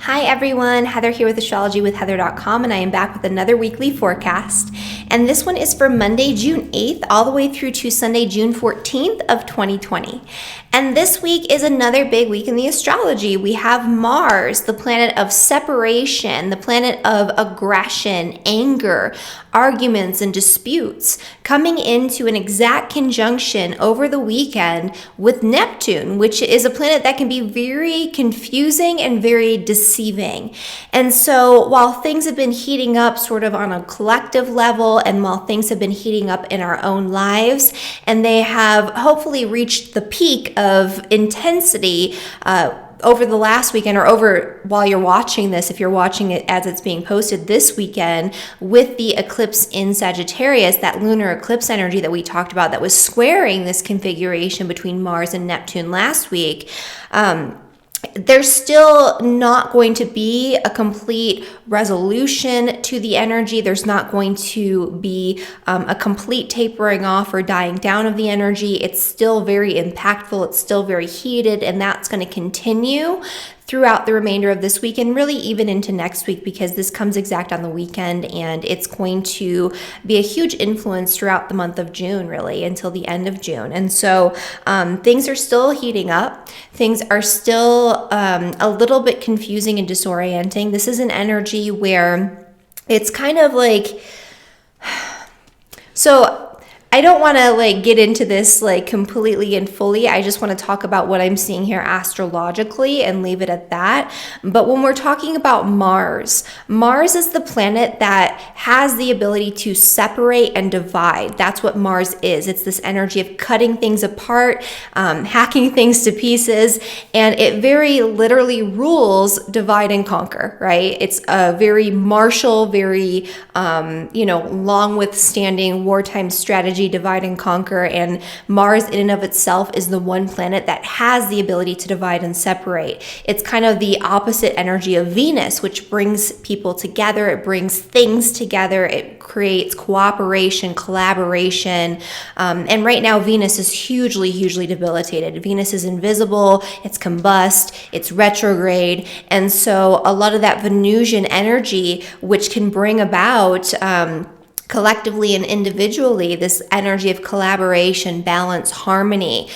Hi everyone, Heather here with astrologywithheather.com, and I am back with another weekly forecast. And this one is for Monday, June 8th, all the way through to Sunday, June 14th of 2020. And this week is another big week in the astrology. We have Mars, the planet of separation, the planet of aggression, anger, arguments, and disputes, coming into an exact conjunction over the weekend with Neptune, which is a planet that can be very confusing and very deceiving. And so while things have been heating up sort of on a collective level, and while things have been heating up in our own lives, and they have hopefully reached the peak of intensity over the last weekend, or over while you're watching this, if you're watching it as it's being posted this weekend, with the eclipse in Sagittarius, that lunar eclipse energy that we talked about that was squaring this configuration between Mars and Neptune last week. There's still not going to be a complete resolution to the energy. There's not going to be a complete tapering off or dying down of the energy. It's still very impactful. It's still very heated, and that's going to continue throughout the remainder of this week and really even into next week, because this comes exact on the weekend, and it's going to be a huge influence throughout the month of June, really until the end of June. And so things are still heating up. Things are still a little bit confusing and disorienting. This is an energy where it's kind of like, so I don't want to get into this completely and fully. I just want to talk about what I'm seeing here astrologically and leave it at that. But when we're talking about Mars, Mars is the planet that has the ability to separate and divide. That's what Mars is. It's this energy of cutting things apart, hacking things to pieces, and it very literally rules divide and conquer, right? It's a very martial, very, long withstanding wartime strategy, divide and conquer. And Mars in and of itself is the one planet that has the ability to divide and separate. It's kind of the opposite energy of Venus, which brings people together. It brings things together. It creates cooperation, collaboration. And right now, Venus is hugely debilitated. Venus is invisible. It's combust. It's retrograde. And so a lot of that Venusian energy, which can bring about collectively and individually this energy of collaboration, balance, harmony,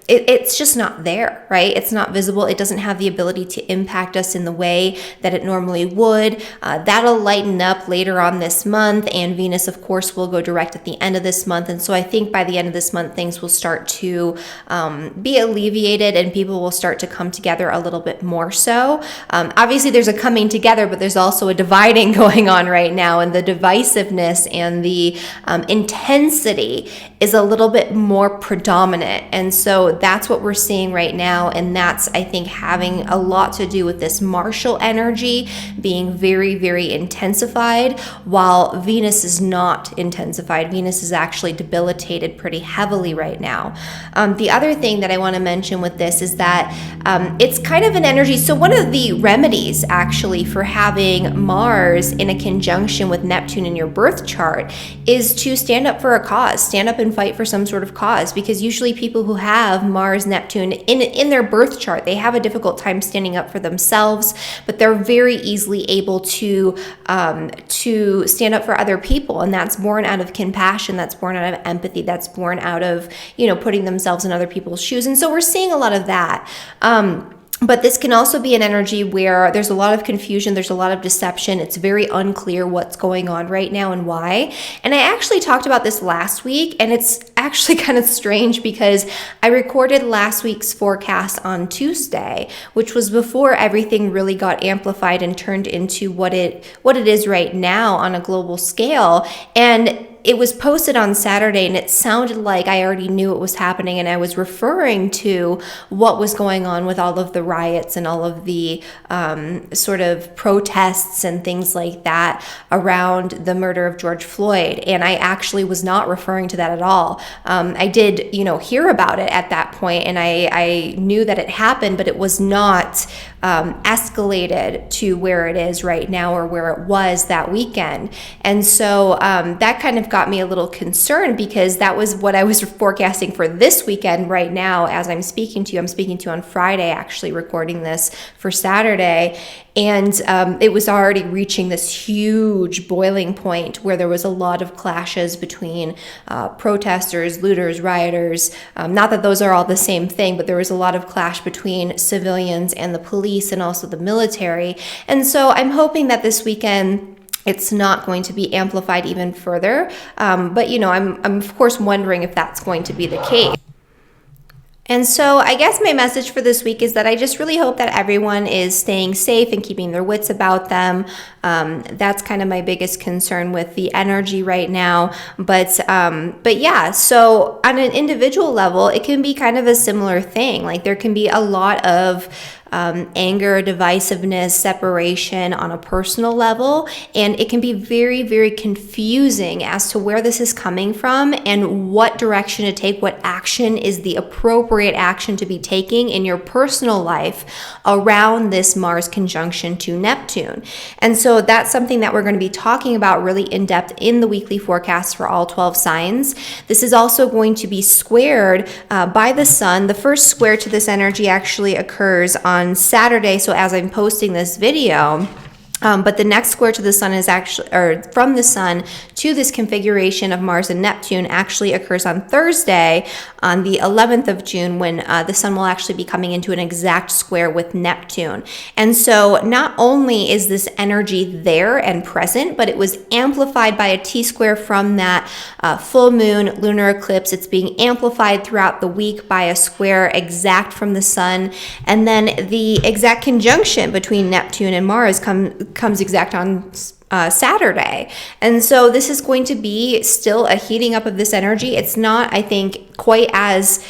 it's just not there, right? It's not visible. It doesn't have the ability to impact us in the way that it normally would. That'll lighten up later on this month, and Venus, of course, will go direct at the end of this month. And so I think by the end of this month, things will start to be alleviated, and people will start to come together a little bit more so. Obviously, there's a coming together, but there's also a dividing going on right now, and the divisiveness and the intensity is a little bit more predominant. And so that's what we're seeing right now, and that's, I think, having a lot to do with this martial energy being very intensified, while Venus is not intensified. Venus is actually debilitated pretty heavily right now. The other thing that I want to mention with this is that it's kind of an energy. So one of the remedies actually for having Mars in a conjunction with Neptune in your birth chart is to stand up for a cause, stand up and fight for some sort of cause, because usually people who have Mars, Neptune in their birth chart, they have a difficult time standing up for themselves, but they're very easily able to stand up for other people, and that's born out of compassion, that's born out of empathy, that's born out of putting themselves in other people's shoes. And so we're seeing a lot of that. But this can also be an energy where there's a lot of confusion, there's a lot of deception. It's very unclear what's going on right now and why. And I actually talked about this last week, and it's actually kind of strange because I recorded last week's forecast on Tuesday, which was before everything really got amplified and turned into what it is right now on a global scale. And it was posted on Saturday, and it sounded like I already knew it was happening, and I was referring to what was going on with all of the riots and all of the sort of protests and things like that around the murder of George Floyd. And I actually was not referring to that at all. I did, hear about it at that point, and I knew that it happened, but it was not escalated to where it is right now or where it was that weekend. And so that kind of got me a little concerned, because that was what I was forecasting for this weekend right now as I'm speaking to you. I'm speaking to you on Friday, actually recording this for Saturday. And it was already reaching this huge boiling point where there was a lot of clashes between protesters, looters, rioters. Not that those are all the same thing, but there was a lot of clash between civilians and the police and also the military. And so I'm hoping that this weekend it's not going to be amplified even further. But, you know, I'm of course wondering if that's going to be the case. And so I guess my message for this week is that I just really hope that everyone is staying safe and keeping their wits about them. That's kind of my biggest concern with the energy right now. But yeah, so on an individual level, it can be kind of a similar thing. Like there can be a lot of anger, divisiveness, separation on a personal level. And it can be very, very confusing as to where this is coming from and what direction to take, what action is the appropriate action to be taking in your personal life around this Mars conjunction to Neptune. And so that's something that we're going to be talking about really in depth in the weekly forecast for all 12 signs. This is also going to be squared by the sun. The first square to this energy actually occurs on Saturday, so as I'm posting this video. But the next square to the sun is actually, or from the sun to this configuration of Mars and Neptune actually occurs on Thursday, on the 11th of June, when the sun will actually be coming into an exact square with Neptune. And so not only is this energy there and present, but it was amplified by a T-square from that full moon lunar eclipse. It's being amplified throughout the week by a square exact from the sun. And then the exact conjunction between Neptune and Mars comes exact on Saturday. And so this is going to be still a heating up of this energy. It's not, I think, quite as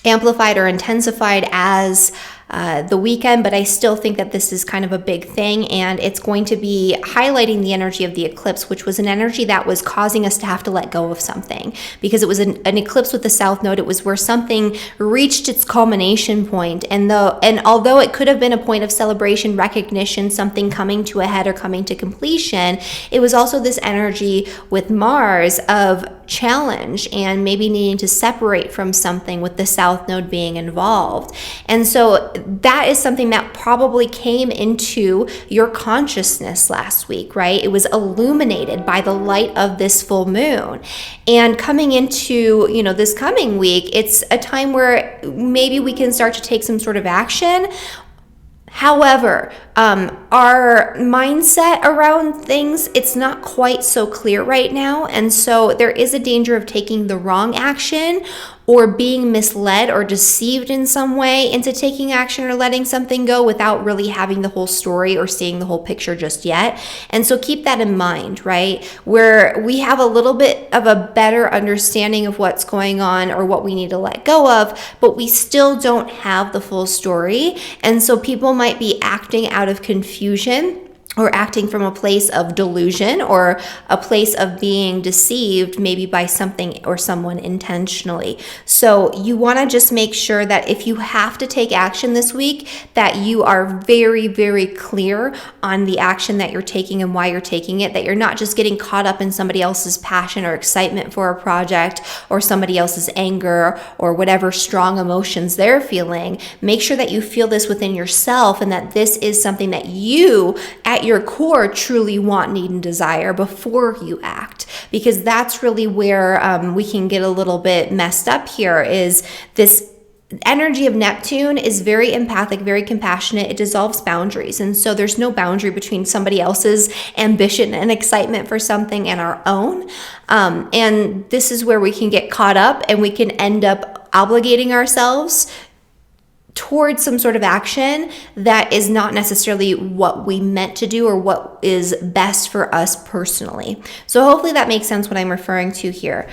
amplified or intensified as the weekend, but I still think that this is kind of a big thing, and it's going to be highlighting the energy of the eclipse, which was an energy that was causing us to have to let go of something, because it was an eclipse with the south node. It was where something reached its culmination point, and although it could have been a point of celebration, recognition, something coming to a head or coming to completion, it was also this energy with Mars of challenge and maybe needing to separate from something, with the south node being involved. And so that is something that probably came into your consciousness last week, right? It was illuminated by the light of this full moon. And coming into, you know, this coming week, it's a time where maybe we can start to take some sort of action. However, our mindset around things, it's not quite so clear right now. And so there is a danger of taking the wrong action, or being misled or deceived in some way into taking action or letting something go without really having the whole story or seeing the whole picture just yet. And so keep that in mind, right? Where we have a little bit of a better understanding of what's going on or what we need to let go of, but we still don't have the full story. And so people might be acting out of confusion, or acting from a place of delusion, or a place of being deceived maybe by something or someone intentionally. So you want to just make sure that if you have to take action this week, that you are very, very clear on the action that you're taking and why you're taking it, that you're not just getting caught up in somebody else's passion or excitement for a project, or somebody else's anger, or whatever strong emotions they're feeling. Make sure that you feel this within yourself, and that this is something that you, at your core, truly want, need, and desire before you act. Because that's really where we can get a little bit messed up here, is this energy of Neptune is very empathic, very compassionate. It dissolves boundaries. And so there's no boundary between somebody else's ambition and excitement for something and our own. And this is where we can get caught up, and we can end up obligating ourselves towards some sort of action that is not necessarily what we meant to do or what is best for us personally. So hopefully that makes sense what I'm referring to here.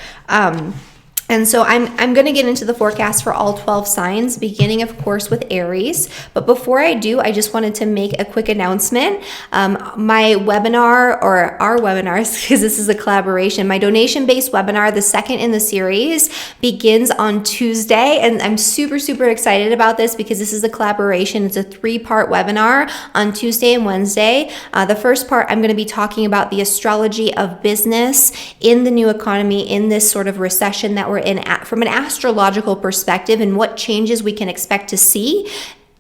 And so I'm going to get into the forecast for all 12 signs, beginning, of course, with Aries. But before I do, I just wanted to make a quick announcement. My webinar, or our webinars, because this is a collaboration, my donation-based webinar, the second in the series, begins on Tuesday. And I'm super, super excited about this because this is a collaboration. It's a 3-part webinar on Tuesday and Wednesday. The first part, I'm going to be talking about the astrology of business in the new economy, in this sort of recession that we're in from an astrological perspective, and what changes we can expect to see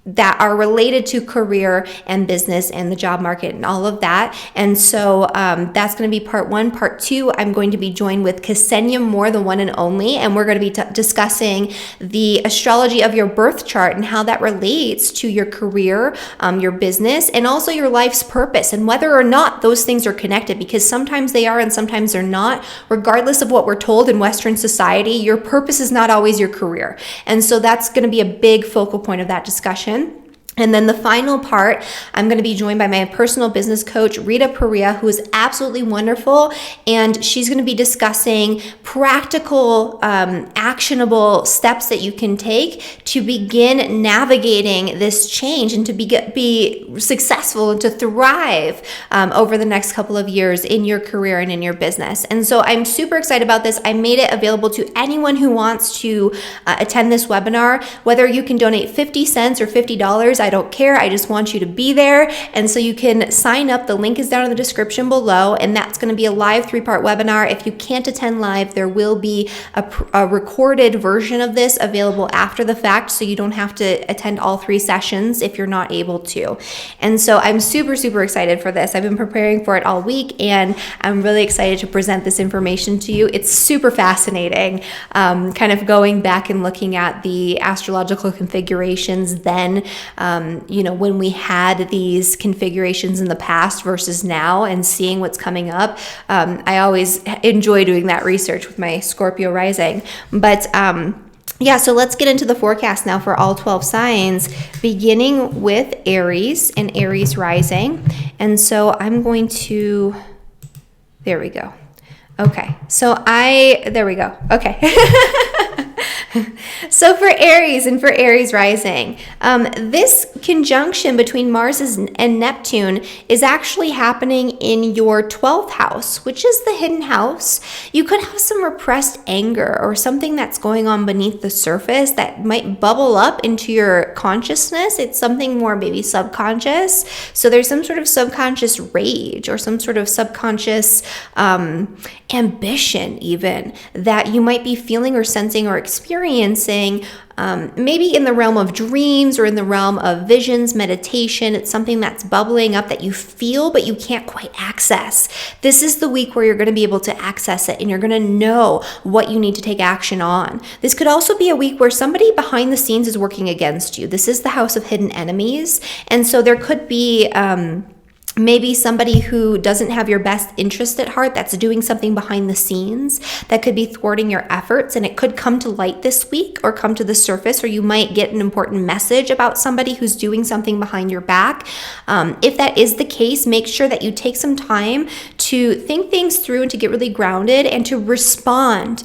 that are related to career and business and the job market and all of that. And so that's going to be part 1. Part 2, I'm going to be joined with Ksenia Moore, the one and only, and we're going to be discussing the astrology of your birth chart and how that relates to your career, your business, and also your life's purpose, and whether or not those things are connected, because sometimes they are and sometimes they're not. Regardless of what we're told in Western society, your purpose is not always your career. And so that's going to be a big focal point of that discussion. And then the final part, I'm going to be joined by my personal business coach, Rita Perea, who is absolutely wonderful. And she's going to be discussing practical, actionable steps that you can take to begin navigating this change and to be successful and to thrive over the next couple of years in your career and in your business. And so I'm super excited about this. I made it available to anyone who wants to attend this webinar, whether you can donate 50 cents or $50. I don't care. I just want you to be there. And so you can sign up. The link is down in the description below. And that's going to be a live 3-part webinar. If you can't attend live, there will be a recorded version of this available after the fact. So you don't have to attend all 3 sessions if you're not able to. And so I'm super, super excited for this. I've been preparing for it all week, and I'm really excited to present this information to you. It's super fascinating, kind of going back and looking at the astrological configurations then, when we had these configurations in the past versus now, and seeing what's coming up. I always enjoy doing that research with my Scorpio Rising. But yeah, so let's get into the forecast now for all 12 signs, beginning with Aries and Aries Rising. And so I'm going to, there we go. Okay, so there we go. Okay. So for Aries and for Aries Rising, this conjunction between Mars and Neptune is actually happening in your 12th house, which is the hidden house. You could have some repressed anger or something that's going on beneath the surface that might bubble up into your consciousness. It's something more maybe subconscious. So there's some sort of subconscious rage or some sort of subconscious ambition even that you might be feeling or sensing or experiencing, maybe in the realm of dreams or in the realm of visions, meditation. It's something that's bubbling up that you feel, but you can't quite access. This is the week where you're going to be able to access it, and you're going to know what you need to take action on. This could also be a week where somebody behind the scenes is working against you. This is the house of hidden enemies. And so there could be maybe somebody who doesn't have your best interest at heart, that's doing something behind the scenes that could be thwarting your efforts, and it could come to light this week or come to the surface, or you might get an important message about somebody who's doing something behind your back. If that is the case, make sure that you take some time to think things through and to get really grounded and to respond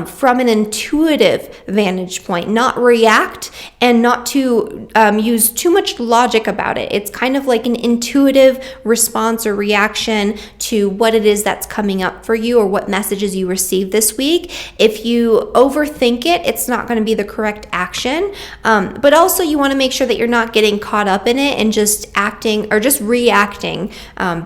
from an intuitive vantage point, not react, and not to use too much logic about it. It's kind of like an intuitive response or reaction to what it is that's coming up for you or what messages you receive this week. If you overthink it, it's not going to be the correct action. But also you want to make sure that you're not getting caught up in it and just acting or just reacting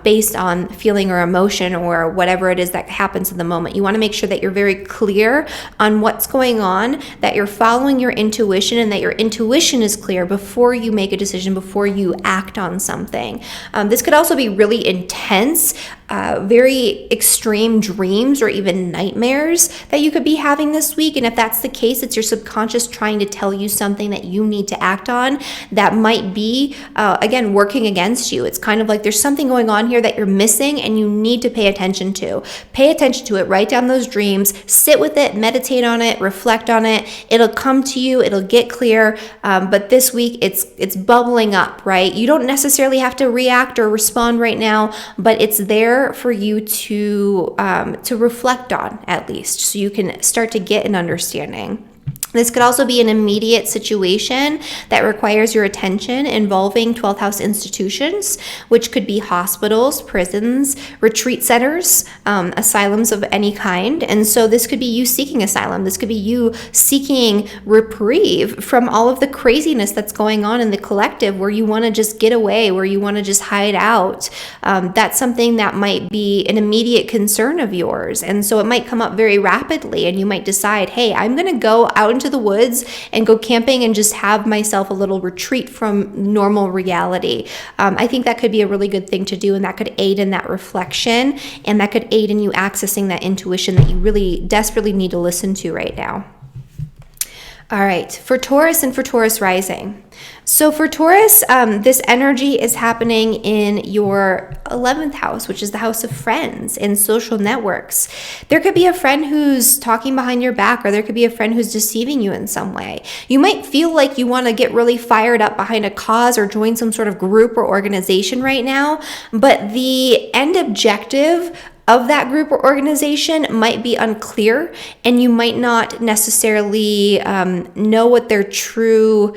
based on feeling or emotion or whatever it is that happens in the moment. You want to make sure that you're very clear on what's going on, that you're following your intuition, and that your intuition is clear before you make a decision, before you act on something. This could also be really intense, very extreme dreams or even nightmares that you could be having this week. And if that's the case, it's your subconscious trying to tell you something that you need to act on that might be, again, working against you. It's kind of like there's something going on here that you're missing and you need to pay attention to. Pay attention to it, write down those dreams, sit with it, meditate on it, reflect on it. It'll come to you, it'll get clear. But this week it's bubbling up, right? You don't necessarily have to react or respond right now, but it's there there for you to reflect on, at least, so you can start to get an understanding. This could also be an immediate situation that requires your attention involving 12th house institutions, which could be hospitals, prisons, retreat centers, asylums of any kind. And so this could be you seeking asylum. This could be you seeking reprieve from all of the craziness that's going on in the collective, where you want to just get away, where you want to just hide out. That's something that might be an immediate concern of yours. And so it might come up very rapidly, and you might decide, hey, I'm going to go out into the woods and go camping and just have myself a little retreat from normal reality. I think that could be a really good thing to do, and that could aid in that reflection, and that could aid in you accessing that intuition that you really desperately need to listen to right now. All right, for Taurus and for Taurus Rising. So for Taurus, this energy is happening in your 11th house, which is the house of friends and social networks. There could be a friend who's talking behind your back, or there could be a friend who's deceiving you in some way. You might feel like you want to get really fired up behind a cause or join some sort of group or organization right now, but the end objective of that group or organization might be unclear, and you might not necessarily know what their true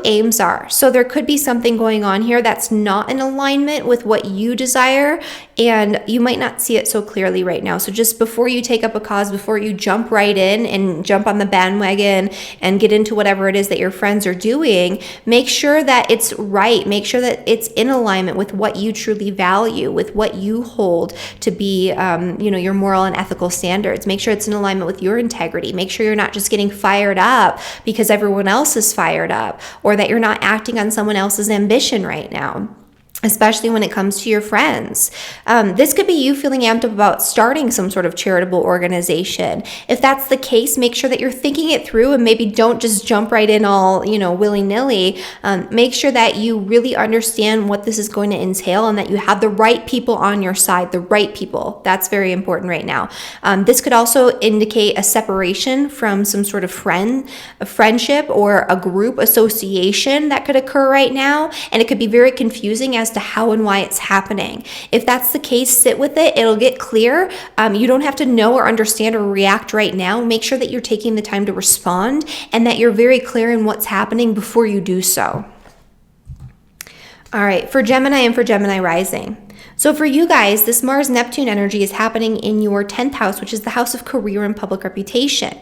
aims are. So there could be something going on here that's not in alignment with what you desire, and you might not see it so clearly right now. So just before you take up a cause, before you jump right in and jump on the bandwagon and get into whatever it is that your friends are doing, make sure that it's right. Make sure that it's in alignment with what you truly value, with what you hold to be, your moral and ethical standards. Make sure it's in alignment with your integrity. Make sure you're not just getting fired up because everyone else is fired up, or that you're not acting on someone else's ambition right now, especially when it comes to your friends. This could be you feeling amped up about starting some sort of charitable organization. If that's the case, make sure that you're thinking it through, and maybe don't just jump right in all, willy-nilly. Make sure that you really understand what this is going to entail, and that you have the right people on your side, the right people. That's very important right now. This could also indicate a separation from some sort of friendship or a group association that could occur right now, and it could be very confusing as to how and why it's happening. If that's the case, sit with it. It'll get clear. You don't have to know or understand or react right now. Make sure that you're taking the time to respond, and that you're very clear in what's happening before you do so. All right, for Gemini and for Gemini Rising. So for you guys, this Mars-Neptune energy is happening in your 10th house, which is the house of career and public reputation.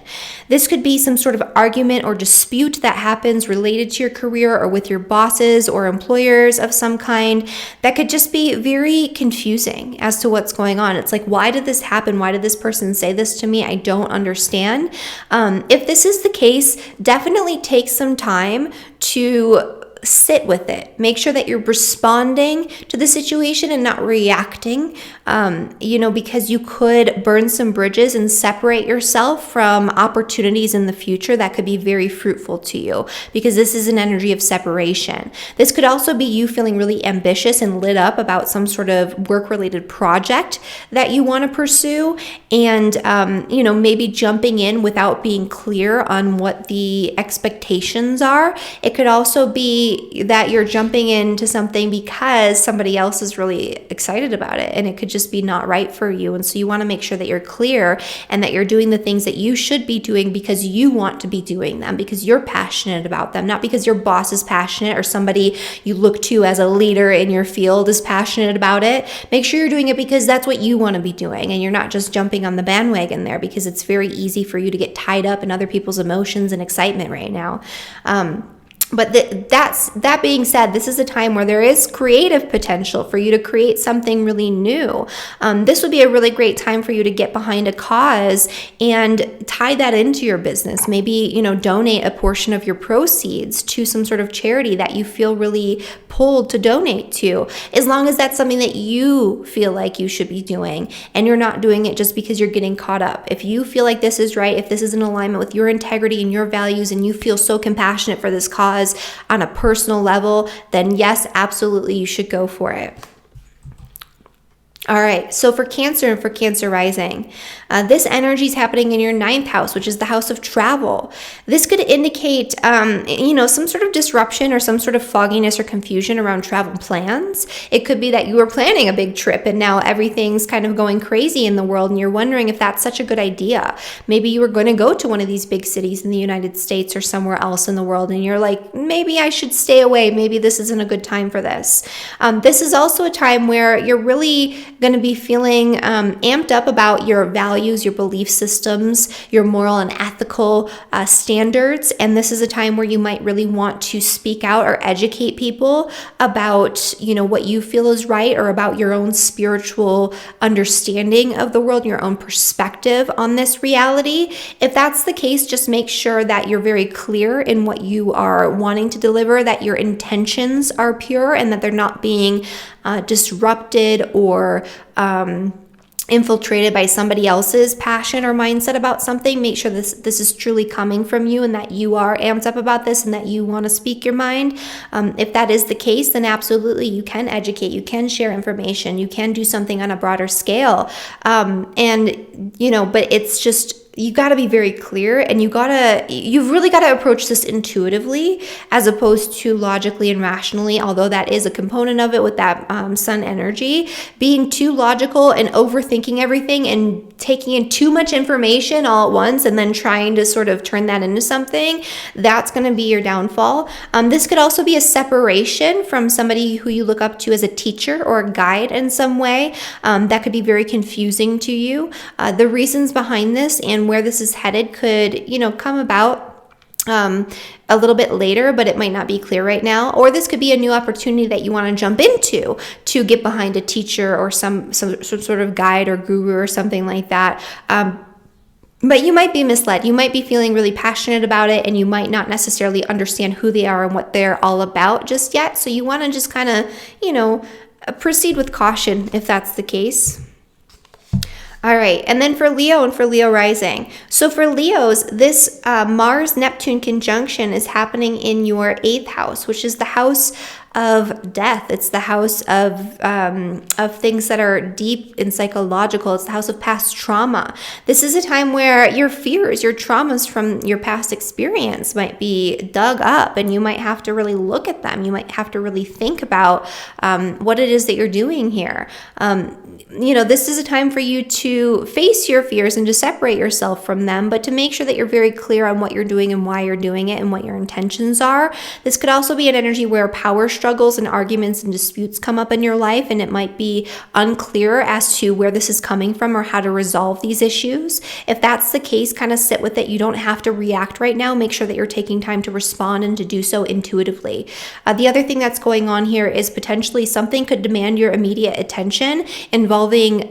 This could be some sort of argument or dispute that happens related to your career, or with your bosses or employers of some kind, that could just be very confusing as to what's going on. It's like, why did this happen? Why did this person say this to me? I don't understand. If this is the case, definitely take some time to sit with it. Make sure that you're responding to the situation and not reacting, because you could burn some bridges and separate yourself from opportunities in the future that could be very fruitful to you, because this is an energy of separation. This could also be you feeling really ambitious and lit up about some sort of work-related project that you want to pursue, and, maybe jumping in without being clear on what the expectations are. It could also be that you're jumping into something because somebody else is really excited about it, and it could just be not right for you. And so you want to make sure that you're clear, and that you're doing the things that you should be doing because you want to be doing them, because you're passionate about them, not because your boss is passionate or somebody you look to as a leader in your field is passionate about it. Make sure you're doing it because that's what you want to be doing, and you're not just jumping on the bandwagon there, because it's very easy for you to get tied up in other people's emotions and excitement right now. But that being said, this is a time where there is creative potential for you to create something really new. This would be a really great time for you to get behind a cause and tie that into your business. Maybe, donate a portion of your proceeds to some sort of charity that you feel really pulled to donate to, as long as that's something that you feel like you should be doing, and you're not doing it just because you're getting caught up. If you feel like this is right, if this is in alignment with your integrity and your values, and you feel so compassionate for this cause on a personal level, then yes, absolutely, you should go for it. All right, so for Cancer and for Cancer Rising, this energy is happening in your 9th house, which is the house of travel. This could indicate, some sort of disruption or some sort of fogginess or confusion around travel plans. It could be that you were planning a big trip and now everything's kind of going crazy in the world and you're wondering if that's such a good idea. Maybe you were going to go to one of these big cities in the United States or somewhere else in the world and you're like, maybe I should stay away. Maybe this isn't a good time for this. This is also a time where you're really going to be feeling amped up about your values, your belief systems, your moral and ethical standards. And this is a time where you might really want to speak out or educate people about, what you feel is right or about your own spiritual understanding of the world, your own perspective on this reality. If that's the case, just make sure that you're very clear in what you are wanting to deliver, that your intentions are pure and that they're not being disrupted or infiltrated by somebody else's passion or mindset about something. Make sure this is truly coming from you and that you are amped up about this and that you want to speak your mind. If that is the case, then absolutely you can educate, you can share information, you can do something on a broader scale. But it's just, you got to be very clear and you've really got to approach this intuitively as opposed to logically and rationally, although that is a component of it with that sun energy. Being too logical and overthinking everything and taking in too much information all at once and then trying to sort of turn that into something, that's going to be your downfall. This could also be a separation from somebody who you look up to as a teacher or a guide in some way. That could be very confusing to you. The reasons behind this and where this is headed could, come about a little bit later, but it might not be clear right now. Or this could be a new opportunity that you want to jump into to get behind a teacher or some sort of guide or guru or something like that. But you might be misled. You might be feeling really passionate about it and you might not necessarily understand who they are and what they're all about just yet. So you want to just kind of, proceed with caution if that's the case. All right, and then for Leo and for Leo rising. So for Leos, this Mars-Neptune conjunction is happening in your 8th house, which is the house of death. It's the house of things that are deep and psychological. It's the house of past trauma. This is a time where your fears, your traumas from your past experience might be dug up and you might have to really look at them. You might have to really think about what it is that you're doing here. This is a time for you to face your fears and to separate yourself from them, but to make sure that you're very clear on what you're doing and why you're doing it and what your intentions are. This could also be an energy where power struggles and arguments and disputes come up in your life, and it might be unclear as to where this is coming from or how to resolve these issues. If that's the case, kind of sit with it. You don't have to react right now. Make sure that you're taking time to respond and to do so intuitively. The other thing that's going on here is potentially something could demand your immediate attention involving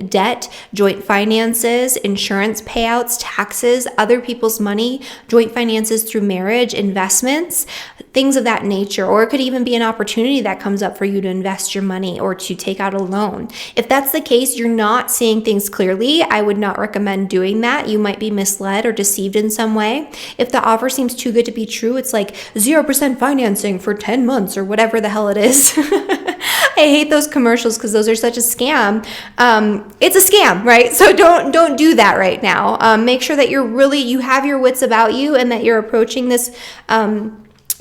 debt, joint finances, insurance payouts, taxes, other people's money, joint finances through marriage, investments, things of that nature. Or it could even be an opportunity that comes up for you to invest your money or to take out a loan. If that's the case, you're not seeing things clearly. I would not recommend doing that. You might be misled or deceived in some way. If the offer seems too good to be true, it's like 0% financing for 10 months or whatever the hell it is. I hate those commercials because those are such a scam. It's a scam, right? So don't do that right now. Make sure that you have your wits about you and that you're approaching this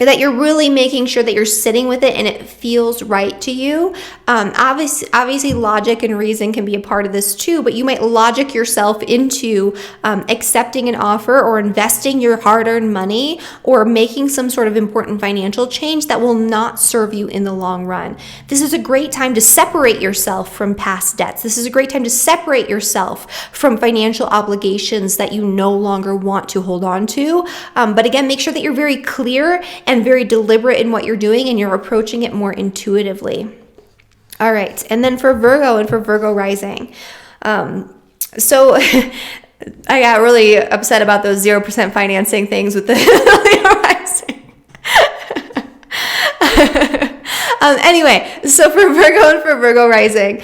that you're really making sure that you're sitting with it and it feels right to you. Obviously, logic and reason can be a part of this too, but you might logic yourself into accepting an offer or investing your hard-earned money or making some sort of important financial change that will not serve you in the long run. This is a great time to separate yourself from past debts. This is a great time to separate yourself from financial obligations that you no longer want to hold on to. But again, make sure that you're very clear and very deliberate in what you're doing and you're approaching it more intuitively. All right, and then for Virgo and for Virgo rising. So I got really upset about those 0% financing things with the Leo rising. Anyway, so for Virgo and for Virgo rising,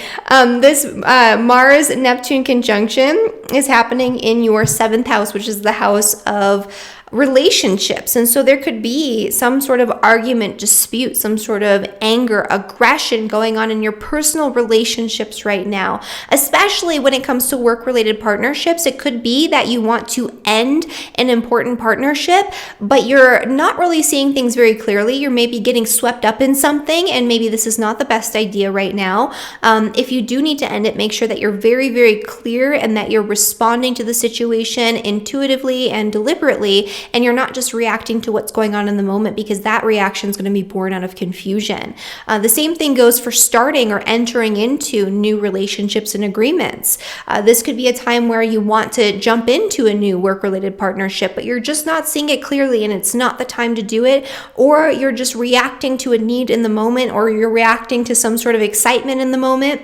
this Mars-Neptune conjunction is happening in your 7th house, which is the house of relationships. And so there could be some sort of argument, dispute, some sort of anger, aggression going on in your personal relationships right now, especially when it comes to work-related partnerships. It could be that you want to end an important partnership, but you're not really seeing things very clearly. You're maybe getting swept up in something, and maybe this is not the best idea right now. If you do need to end it, make sure that you're very, very clear and that you're responding to the situation intuitively and deliberately, and you're not just reacting to what's going on in the moment, because that reaction is going to be born out of confusion. The same thing goes for starting or entering into new relationships and agreements. This could be a time where you want to jump into a new work-related partnership, but you're just not seeing it clearly and it's not the time to do it, or you're just reacting to a need in the moment, or you're reacting to some sort of excitement in the moment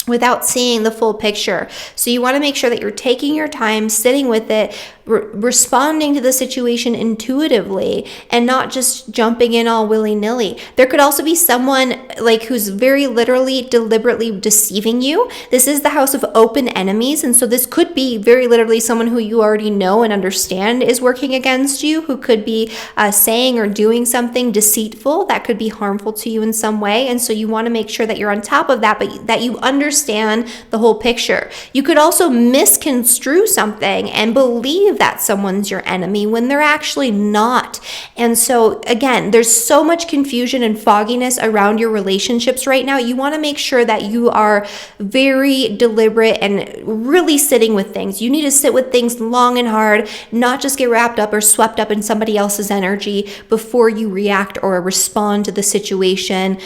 without seeing the full picture. So you want to make sure that you're taking your time, sitting with it, responding to the situation intuitively, and not just jumping in all willy-nilly. There could also be someone like who's very literally deliberately deceiving you. This is the house of open enemies, and so this could be very literally someone who you already know and understand is working against you, who could be saying or doing something deceitful that could be harmful to you in some way. And so you want to make sure that you're on top of that, but that you understand the whole picture. You could also misconstrue something and believe that someone's your enemy when they're actually not. And so again, there's so much confusion and fogginess around your relationships right now. You want to make sure that you are very deliberate and really sitting with things. You need to sit with things long and hard, not just get wrapped up or swept up in somebody else's energy before you react or respond to the situation,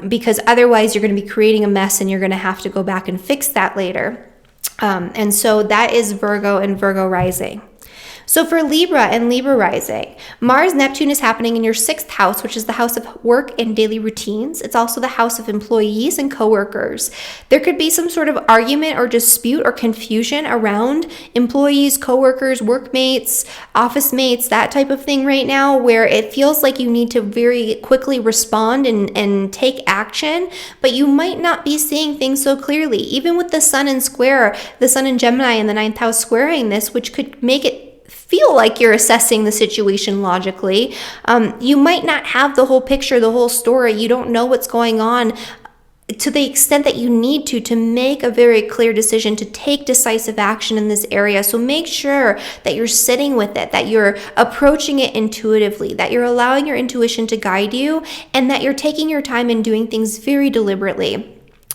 because otherwise you're going to be creating a mess and you're going to have to go back and fix that later. And so that is Virgo and Virgo Rising. So for Libra and Libra Rising, Mars Neptune is happening in your 6th house, which is the house of work and daily routines. It's also the house of employees and coworkers. There could be some sort of argument or dispute or confusion around employees, coworkers, workmates, office mates, that type of thing right now, where it feels like you need to very quickly respond and take action, but you might not be seeing things so clearly. Even with the sun in square, the sun in Gemini in the 9th house squaring this, which could make it feel like you're assessing the situation logically. You might not have the whole picture, the whole story. You don't know what's going on to the extent that you need to make a very clear decision, to take decisive action in this area. So make sure that you're sitting with it, that you're approaching it intuitively, that you're allowing your intuition to guide you, and that you're taking your time and doing things very deliberately.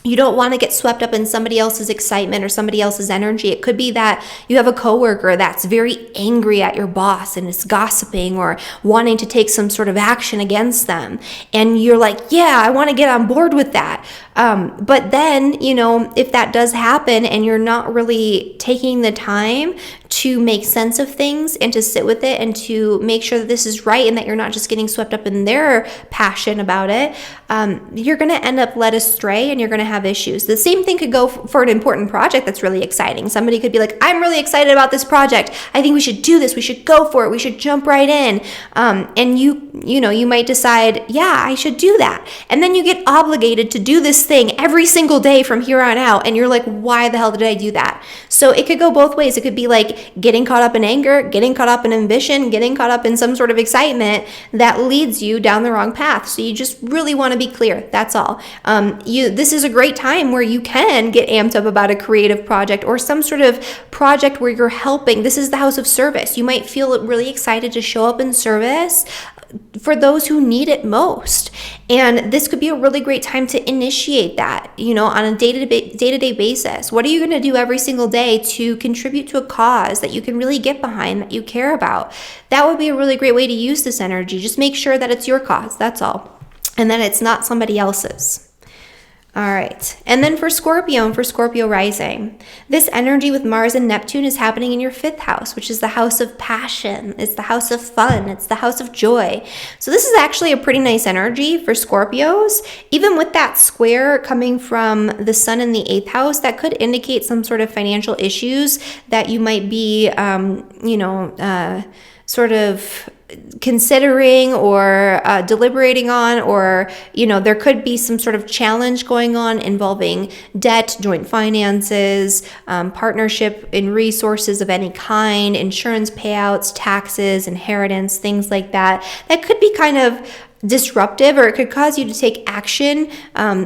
You don't want to get swept up in somebody else's excitement or somebody else's energy. It could be that you have a coworker that's very angry at your boss and is gossiping or wanting to take some sort of action against them. And you're like, yeah, I want to get on board with that. But then, if that does happen and you're not really taking the time to make sense of things and to sit with it and to make sure that this is right and that you're not just getting swept up in their passion about it, you're going to end up led astray and you're going to have issues. The same thing could go for an important project that's really exciting. Somebody could be like, I'm really excited about this project. I think we should do this. We should go for it. We should jump right in. And you might decide, yeah, I should do that. And then you get obligated to do this thing every single day from here on out. And you're like, why the hell did I do that? So it could go both ways. It could be like getting caught up in anger, getting caught up in ambition, getting caught up in some sort of excitement that leads you down the wrong path. So you just really want to be clear. That's all. This is a great time where you can get amped up about a creative project or some sort of project where you're helping. This is the house of service. You might feel really excited to show up in service for those who need it most. And this could be a really great time to initiate that, on a day-to-day basis. What are you going to do every single day to contribute to a cause that you can really get behind, that you care about? That would be a really great way to use this energy. Just make sure that it's your cause, that's all. And that it's not somebody else's. All right. And then for Scorpio and for Scorpio Rising, this energy with Mars and Neptune is happening in your 5th house, which is the house of passion. It's the house of fun. It's the house of joy. So this is actually a pretty nice energy for Scorpios. Even with that square coming from the sun in the 8th house, that could indicate some sort of financial issues that you might be, sort of considering or deliberating on, or there could be some sort of challenge going on involving debt, joint finances, partnership in resources of any kind, insurance payouts, taxes, inheritance, things like that could be kind of disruptive, or it could cause you to take action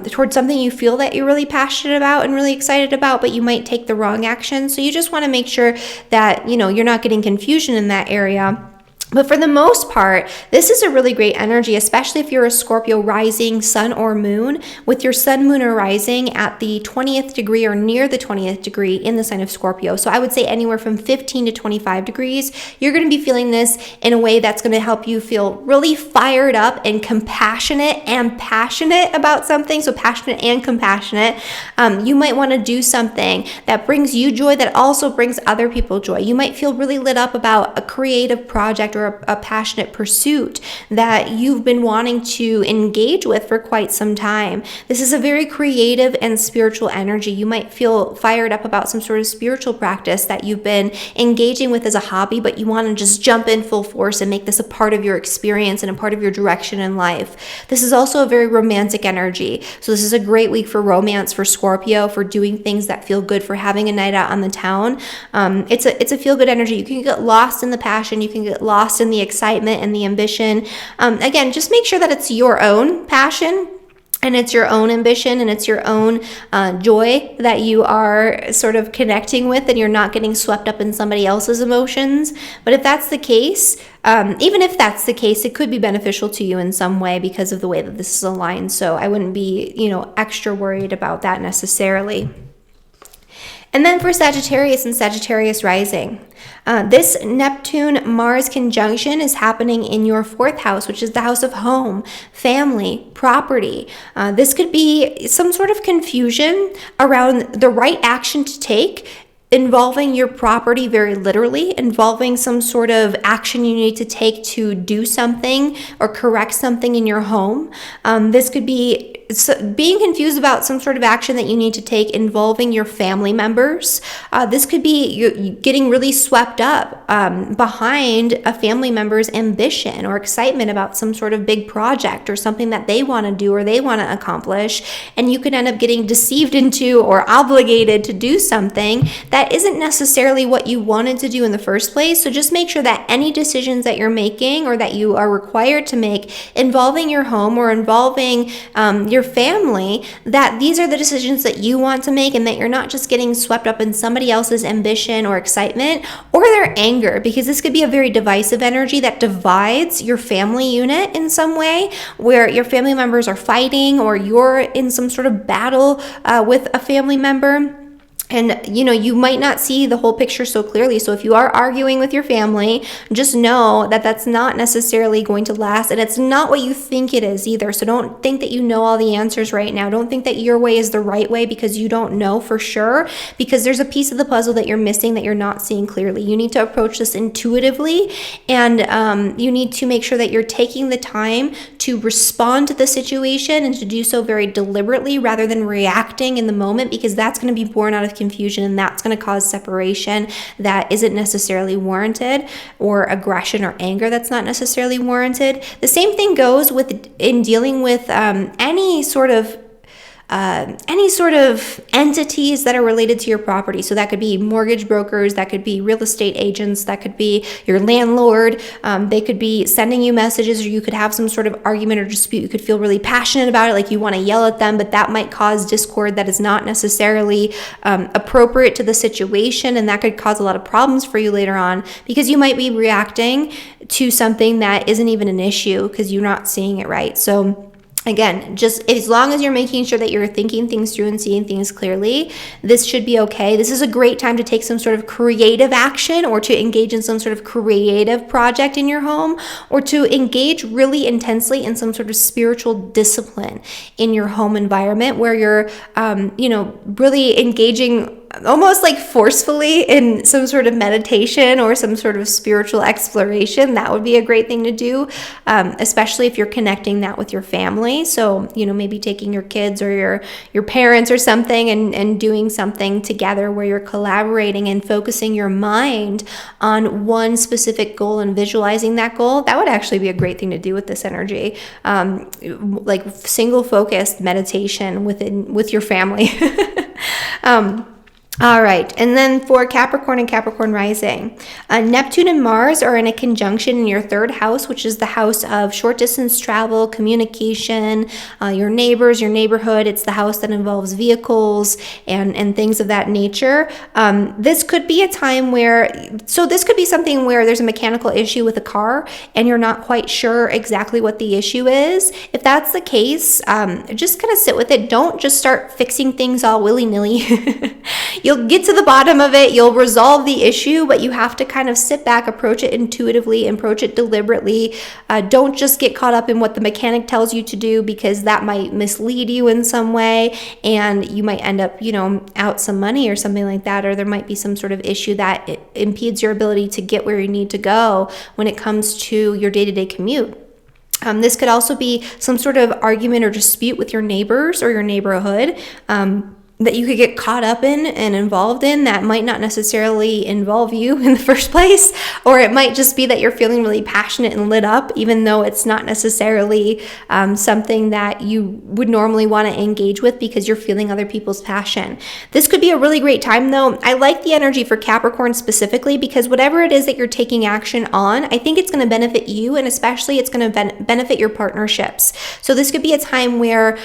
towards something you feel that you're really passionate about and really excited about, but you might take the wrong action. So you just want to make sure that you're not getting confusion in that area. But for the most part, this is a really great energy, especially if you're a Scorpio rising, sun or moon, with your sun, moon, or rising at the 20th degree or near the 20th degree in the sign of Scorpio. So I would say anywhere from 15 to 25 degrees, you're going to be feeling this in a way that's going to help you feel really fired up and compassionate and passionate about something. So passionate and compassionate. You might want to do something that brings you joy that also brings other people joy. You might feel really lit up about a creative project or a passionate pursuit that you've been wanting to engage with for quite some time. This is a very creative and spiritual energy. You might feel fired up about some sort of spiritual practice that you've been engaging with as a hobby, but you want to just jump in full force and make this a part of your experience and a part of your direction in life. This is also a very romantic energy. So this is a great week for romance, for Scorpio, for doing things that feel good, for having a night out on the town. It's a feel-good energy. You can get lost in the passion. You can get lost in the excitement and the ambition. Again, just make sure that it's your own passion and it's your own ambition and it's your own joy that you are sort of connecting with, and you're not getting swept up in somebody else's emotions. But if that's the case, even if that's the case, it could be beneficial to you in some way because of the way that this is aligned. So I wouldn't be, extra worried about that necessarily. And then for Sagittarius and Sagittarius Rising, this Neptune-Mars conjunction is happening in your 4th house, which is the house of home, family, property. This could be some sort of confusion around the right action to take, involving your property very literally, involving some sort of action you need to take to do something or correct something in your home. This could be being confused about some sort of action that you need to take involving your family members. This could be you getting really swept up behind a family member's ambition or excitement about some sort of big project or something that they want to do or they want to accomplish, and you could end up getting deceived into or obligated to do something that isn't necessarily what you wanted to do in the first place. So just make sure that any decisions that you're making or that you are required to make involving your home or involving your family, that these are the decisions that you want to make, and that you're not just getting swept up in somebody else's ambition or excitement or their anger, because this could be a very divisive energy that divides your family unit in some way, where your family members are fighting or you're in some sort of battle with a family member. And, you might not see the whole picture so clearly. So if you are arguing with your family, just know that that's not necessarily going to last. And it's not what you think it is either. So don't think that you know all the answers right now. Don't think that your way is the right way because you don't know for sure. Because there's a piece of the puzzle that you're missing that you're not seeing clearly. You need to approach this intuitively. And you need to make sure that you're taking the time to respond to the situation and to do so very deliberately rather than reacting in the moment, because that's going to be born out of confusion, and that's going to cause separation that isn't necessarily warranted, or aggression or anger that's not necessarily warranted. The same thing goes in dealing with any sort of entities that are related to your property. So that could be mortgage brokers, that could be real estate agents, that could be your landlord. They could be sending you messages, or you could have some sort of argument or dispute. You could feel really passionate about it, like you want to yell at them, but that might cause discord that is not necessarily appropriate to the situation, and that could cause a lot of problems for you later on, because you might be reacting to something that isn't even an issue because you're not seeing it right. So again, just as long as you're making sure that you're thinking things through and seeing things clearly, this should be okay. This is a great time to take some sort of creative action, or to engage in some sort of creative project in your home, or to engage really intensely in some sort of spiritual discipline in your home environment, where you're, really engaging almost like forcefully in some sort of meditation or some sort of spiritual exploration. That would be a great thing to do, especially if you're connecting that with your family. So, maybe taking your kids or your parents or something and doing something together where you're collaborating and focusing your mind on one specific goal and visualizing that goal. That would actually be a great thing to do with this energy. Like single focused meditation with your family. All right, and then for Capricorn and Capricorn Rising, Neptune and Mars are in a conjunction in your third house, which is the house of short distance travel, communication, your neighbors, your neighborhood. It's the house that involves vehicles and things of that nature. This could be a time this could be something where there's a mechanical issue with a car and you're not quite sure exactly what the issue is. If that's the case, just kind of sit with it. Don't just start fixing things all willy-nilly. You'll get to the bottom of it, you'll resolve the issue, but you have to kind of sit back, approach it intuitively, approach it deliberately. Don't just get caught up in what the mechanic tells you to do, because that might mislead you in some way and you might end up, out some money or something like that, or there might be some sort of issue that it impedes your ability to get where you need to go when it comes to your day-to-day commute. This could also be some sort of argument or dispute with your neighbors or your neighborhood. That you could get caught up in and involved in that might not necessarily involve you in the first place, or it might just be that you're feeling really passionate and lit up, even though it's not necessarily something that you would normally want to engage with because you're feeling other people's passion. This could be a really great time though. I like the energy for Capricorn specifically because whatever it is that you're taking action on, I think it's going to benefit you, and especially it's going to benefit your partnerships. So this could be a time where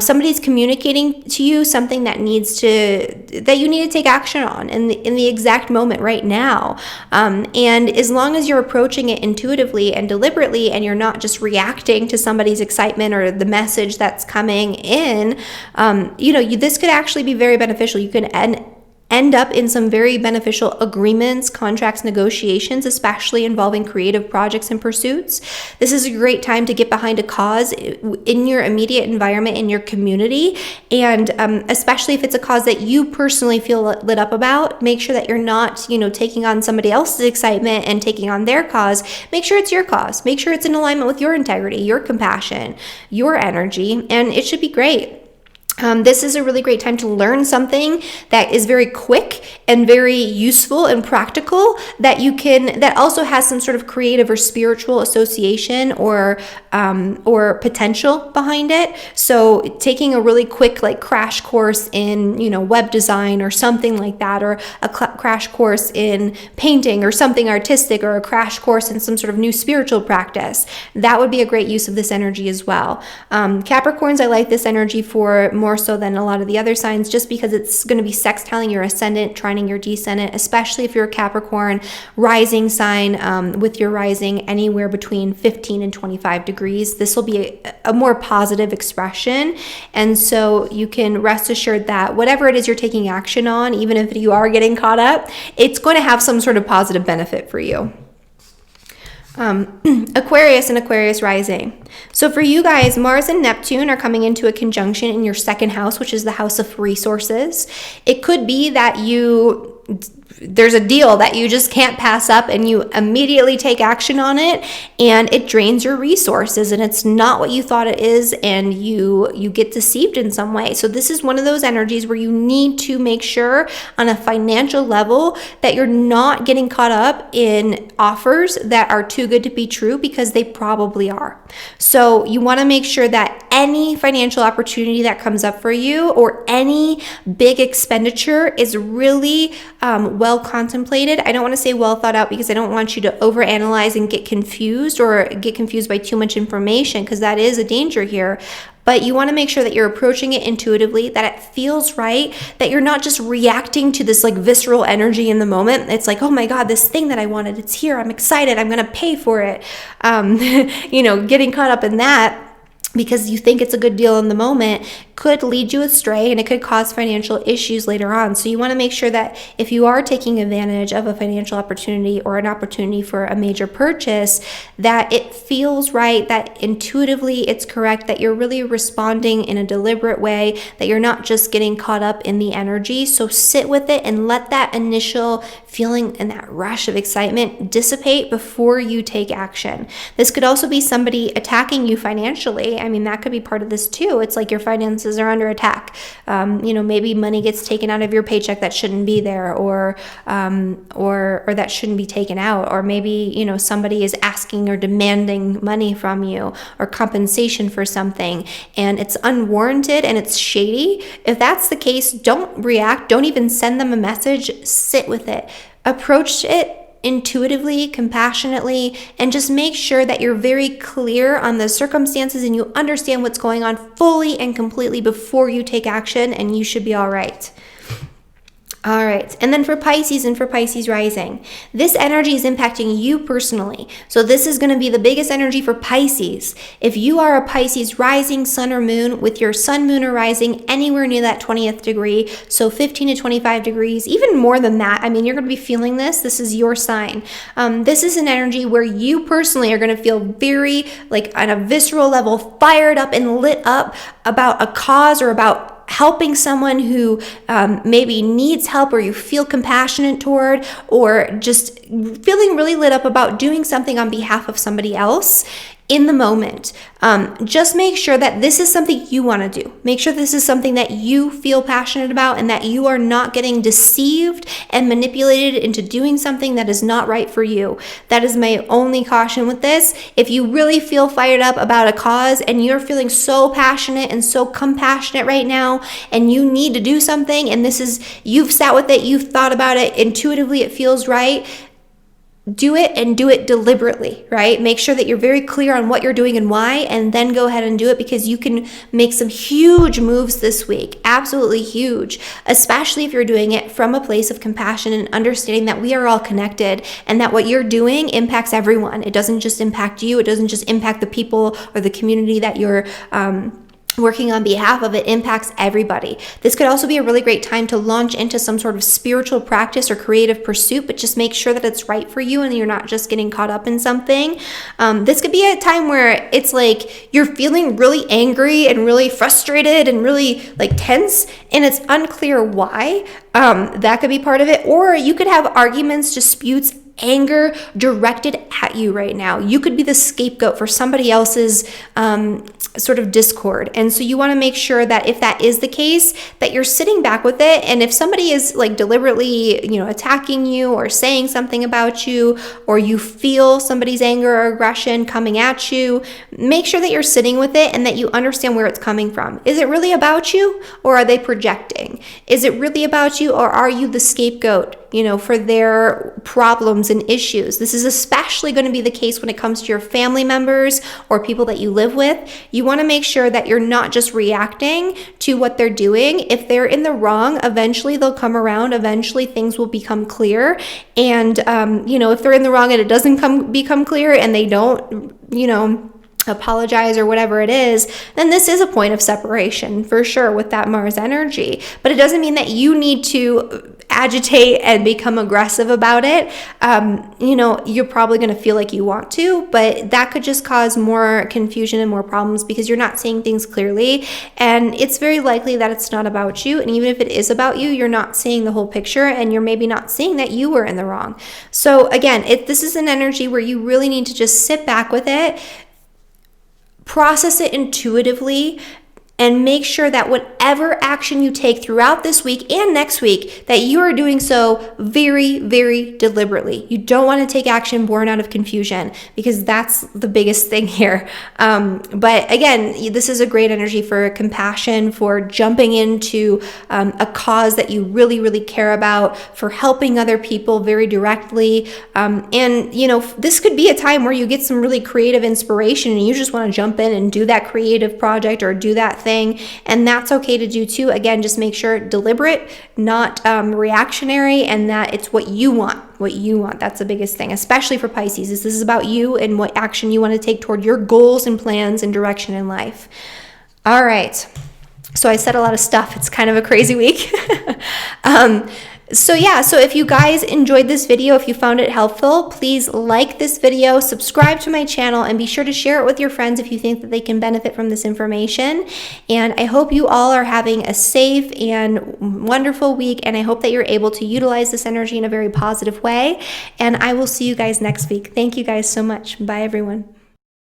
somebody's communicating to you something that you need to take action on in the exact moment right now. And as long as you're approaching it intuitively and deliberately, and you're not just reacting to somebody's excitement or the message that's coming in, this could actually be very beneficial. You can end up in some very beneficial agreements, contracts, negotiations, especially involving creative projects and pursuits. This is a great time to get behind a cause in your immediate environment, in your community, and especially if it's a cause that you personally feel lit up about. Make sure that you're not, taking on somebody else's excitement and taking on their cause. Make sure it's your cause. Make sure it's in alignment with your integrity, your compassion, your energy, and it should be great. This is a really great time to learn something that is very quick and very useful and practical that also has some sort of creative or spiritual association or potential behind it. So taking a really quick crash course in, web design or something like that, or a crash course in painting or something artistic, or a crash course in some sort of new spiritual practice. That would be a great use of this energy as well. Capricorns, I like this energy for more so than a lot of the other signs, just because it's going to be sextiling your ascendant, trining your descendant, especially if you're a Capricorn rising sign with your rising anywhere between 15 and 25 degrees. This will be a more positive expression. And so you can rest assured that whatever it is you're taking action on, even if you are getting caught up, it's going to have some sort of positive benefit for you. Aquarius and Aquarius Rising. So for you guys, Mars and Neptune are coming into a conjunction in your second house, which is the house of resources. It could be that there's a deal that you just can't pass up and you immediately take action on it, and it drains your resources and it's not what you thought it is, and you get deceived in some way. So this is one of those energies where you need to make sure on a financial level that you're not getting caught up in offers that are too good to be true, because they probably are. So you want to make sure that any financial opportunity that comes up for you, or any big expenditure, is really well contemplated. I don't want to say well thought out, because I don't want you to overanalyze and get confused by too much information, because that is a danger here. But you want to make sure that you're approaching it intuitively, that it feels right, that you're not just reacting to this visceral energy in the moment. It's like, oh my God, this thing that I wanted, it's here. I'm excited. I'm going to pay for it. Getting caught up in that. because you think it's a good deal in the moment, could lead you astray, and it could cause financial issues later on. So you want to make sure that if you are taking advantage of a financial opportunity or an opportunity for a major purchase, that it feels right, that intuitively it's correct, that you're really responding in a deliberate way, that you're not just getting caught up in the energy. So sit with it and let that initial feeling and that rush of excitement dissipate before you take action. This could also be somebody attacking you financially. I mean, that could be part of this too. It's like your finances are under attack. Maybe money gets taken out of your paycheck that shouldn't be there, or that shouldn't be taken out. Or maybe, somebody is asking or demanding money from you or compensation for something, and it's unwarranted and it's shady. If that's the case, don't react. Don't even send them a message. Sit with it. Approach it intuitively, compassionately, and just make sure that you're very clear on the circumstances and you understand what's going on fully and completely before you take action, and you should be all right. All right, and then for Pisces and for Pisces Rising, this energy is impacting you personally. So this is going to be the biggest energy for Pisces. If you are a Pisces Rising, Sun, or Moon, with your Sun, Moon, or Rising anywhere near that 20th degree, so 15 to 25 degrees, even more than that, I mean, you're going to be feeling this. This is your sign. This is an energy where you personally are going to feel very, like on a visceral level, fired up and lit up about a cause or about helping someone who maybe needs help, or you feel compassionate toward, or just feeling really lit up about doing something on behalf of somebody else in the moment. Just make sure that this is something you want to do. Make sure this is something that you feel passionate about, and that you are not getting deceived and manipulated into doing something that is not right for you. That is my only caution with this. If you really feel fired up about a cause and you're feeling so passionate and so compassionate right now, and you need to do something, and you've sat with it, you've thought about it, intuitively it feels right, do it, and do it deliberately, right? Make sure that you're very clear on what you're doing and why, and then go ahead and do it, because you can make some huge moves this week. Absolutely huge, especially if you're doing it from a place of compassion and understanding that we are all connected, and that what you're doing impacts everyone. It doesn't just impact you. It doesn't just impact the people or the community that you're working on behalf of. It impacts everybody. This could also be a really great time to launch into some sort of spiritual practice or creative pursuit, but just make sure that it's right for you and you're not just getting caught up in something. This could be a time where it's like you're feeling really angry and really frustrated and really like tense, and it's unclear why. That could be part of it. Or you could have arguments, disputes, anger directed at you right now. You could be the scapegoat for somebody else's sort of discord. And so you want to make sure that if that is the case, that you're sitting back with it. And if somebody is like deliberately, attacking you or saying something about you, or you feel somebody's anger or aggression coming at you, make sure that you're sitting with it and that you understand where it's coming from. Is it really about you, or are they projecting? Is it really about you, or are you the scapegoat, for their problems and issues? This is especially going to be the case when it comes to your family members or people that you live with. You want to make sure that you're not just reacting to what they're doing. If they're in the wrong, eventually they'll come around. Eventually things will become clear. And, if they're in the wrong and it doesn't become clear, and they don't, apologize or whatever it is, then this is a point of separation for sure with that Mars energy. But it doesn't mean that you need to agitate and become aggressive about it. You're probably going to feel like you want to, but that could just cause more confusion and more problems because you're not seeing things clearly. And it's very likely that it's not about you. And even if it is about you, you're not seeing the whole picture, and you're maybe not seeing that you were in the wrong. So again, this is an energy where you really need to just sit back with it, process it intuitively, and make sure that whatever action you take throughout this week and next week, that you are doing so very, very deliberately. You don't want to take action born out of confusion, because that's the biggest thing here. But again, this is a great energy for compassion, for jumping into a cause that you really, really care about, for helping other people very directly. This could be a time where you get some really creative inspiration and you just want to jump in and do that creative project or do that thing, and that's okay to do too. Again, just make sure deliberate, not reactionary, and that it's what you want. What you want. That's the biggest thing, especially for Pisces. This is about you and what action you want to take toward your goals and plans and direction in life. All right. So I said a lot of stuff. It's kind of a crazy week. So if you guys enjoyed this video, if you found it helpful, please like this video, subscribe to my channel, and be sure to share it with your friends if you think that they can benefit from this information. And I hope you all are having a safe and wonderful week, and I hope that you're able to utilize this energy in a very positive way. And I will see you guys next week. Thank you guys so much. Bye, everyone.